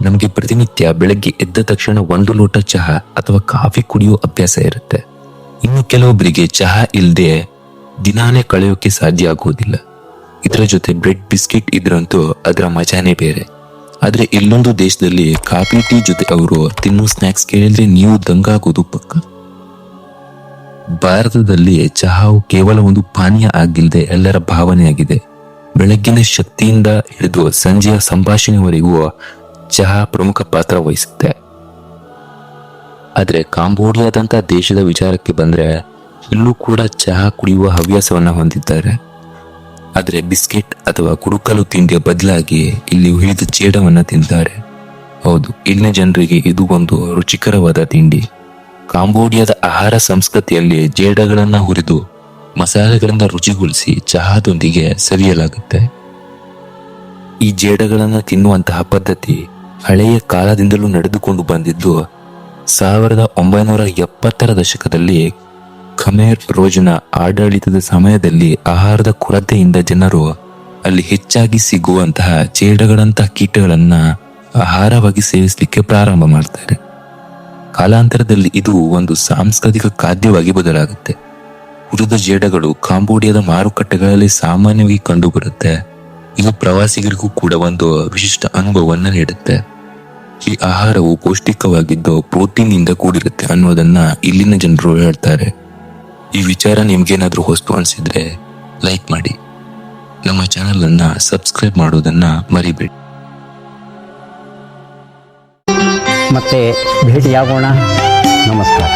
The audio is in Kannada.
ನಮಗೆ ಪ್ರತಿನಿತ್ಯ ಬೆಳಗ್ಗೆ ಎದ್ದ ತಕ್ಷಣ ಒಂದು ಲೋಟ ಚಹಾ ಅಥವಾ ಕಾಫಿ ಕುಡಿಯುವ ಅಭ್ಯಾಸ ಇರುತ್ತೆ. ಇನ್ನು ಕೆಲವೊಬ್ಬರಿಗೆ ಚಹಾ ಇಲ್ಲದೆ ದಿನಾನೇ ಕಳೆಯೋಕೆ ಸಾಧ್ಯ ಆಗುವುದಿಲ್ಲ. ಇದರ ಜೊತೆ ಬ್ರೆಡ್ ಬಿಸ್ಕೆಟ್ ಇದ್ರಂತೂ ಅದರ ಮಜಾನೇ ಬೇರೆ. ಆದ್ರೆ ಇಲ್ಲೊಂದು ದೇಶದಲ್ಲಿ ಕಾಫಿ ಟೀ ಜೊತೆ ಅವರು ತಿನ್ನೋ ಸ್ನಾಕ್ಸ್ ಕೇಳಿದ್ರೆ ನೀವು ದಂಗಾಗೋದು ಪಕ್ಕ. ಭಾರತದಲ್ಲಿ ಚಹಾವು ಕೇವಲ ಒಂದು ಪಾನೀಯ ಆಗಿಲ್ಲದೆ ಎಲ್ಲರ ಭಾವನೆಯಾಗಿದೆ. ಬೆಳಗ್ಗಿನ ಶಕ್ತಿಯಿಂದ ಹಿಡಿದು ಸಂಜೆಯ ಸಂಭಾಷಣೆವರೆಗೂ ಚಹಾ ಪ್ರಮುಖ ಪಾತ್ರ ವಹಿಸುತ್ತೆ. ಆದ್ರೆ ಕಾಂಬೋಡಿಯಾದಂತ ದೇಶದ ವಿಚಾರಕ್ಕೆ ಬಂದ್ರೆ ಇಲ್ಲೂ ಕೂಡ ಚಹಾ ಕುಡಿಯುವ ಹವ್ಯಾಸವನ್ನ ಹೊಂದಿದ್ದಾರೆ. ಆದ್ರೆ ಬಿಸ್ಕೆಟ್ ಅಥವಾ ಕುಡುಕಲು ತಿಂಡಿಯ ಬದಲಾಗಿ ಇಲ್ಲಿ ಹುರಿದ ಜೇಡವನ್ನ ತಿಂತಾರೆ. ಹೌದು, ಇಲ್ಲಿನ ಜನರಿಗೆ ಇದು ಒಂದು ರುಚಿಕರವಾದ ತಿಂಡಿ. ಕಾಂಬೋಡಿಯಾದ ಆಹಾರ ಸಂಸ್ಕೃತಿಯಲ್ಲಿ ಜೇಡಗಳನ್ನ ಹುರಿದು ಮಸಾಲೆಗಳನ್ನ ರುಚಿಗೊಳಿಸಿ ಚಹಾದೊಂದಿಗೆ ಸವಿಯಲಾಗುತ್ತೆ. ಈ ಜೇಡಗಳನ್ನ ತಿನ್ನುವಂತಹ ಪದ್ಧತಿ ಹಳೆಯ ಕಾಲದಿಂದಲೂ ನಡೆದುಕೊಂಡು ಬಂದಿದ್ದು 1970ರ ದಶಕದಲ್ಲಿ ಖಮೇರ್ ರೋಜ್ನ ಆಡಳಿತದ ಸಮಯದಲ್ಲಿ ಆಹಾರದ ಕೊರತೆಯಿಂದ ಜನರು ಅಲ್ಲಿ ಹೆಚ್ಚಾಗಿ ಸಿಗುವಂತಹ ಜೇಡಗಳಂತಹ ಕೀಟಗಳನ್ನ ಆಹಾರವಾಗಿ ಸೇವಿಸಲಿಕ್ಕೆ ಪ್ರಾರಂಭ ಮಾಡ್ತಾರೆ. ಕಾಲಾಂತರದಲ್ಲಿ ಇದು ಒಂದು ಸಾಂಸ್ಕೃತಿಕ ಖಾದ್ಯವಾಗಿ ಬದಲಾಗುತ್ತೆ. ಹುರಿದ ಜೇಡಗಳು ಕಾಂಬೋಡಿಯಾದ ಮಾರುಕಟ್ಟೆಗಳಲ್ಲಿ ಸಾಮಾನ್ಯವಾಗಿ ಕಂಡುಬರುತ್ತೆ. ಇದು ಪ್ರವಾಸಿಗರಿಗೂ ಕೂಡ ಒಂದು ವಿಶಿಷ್ಟ ಅನುಭವವನ್ನ ನೀಡುತ್ತೆ. ಈ ಆಹಾರವು ಪೌಷ್ಟಿಕವಾಗಿದ್ದು ಪ್ರೋಟೀನ್ ಇಂದ ಕೂಡಿರುತ್ತೆ ಅನ್ನೋದನ್ನ ಇಲ್ಲಿನ ಜನರು ಹೇಳ್ತಾರೆ. ಈ ವಿಚಾರ ನಿಮ್ಗೇನಾದ್ರೂ ಹೊಸ್ತು ಅನ್ಸಿದ್ರೆ ಲೈಕ್ ಮಾಡಿ, ನಮ್ಮ ಚಾನೆಲ್ ಅನ್ನ ಸಬ್ಸ್ಕ್ರೈಬ್ ಮಾಡೋದನ್ನ ಮರಿಬೇಡಿ. ಮತ್ತೆ ಭೇಟಿಯಾಗೋಣ. ನಮಸ್ಕಾರ.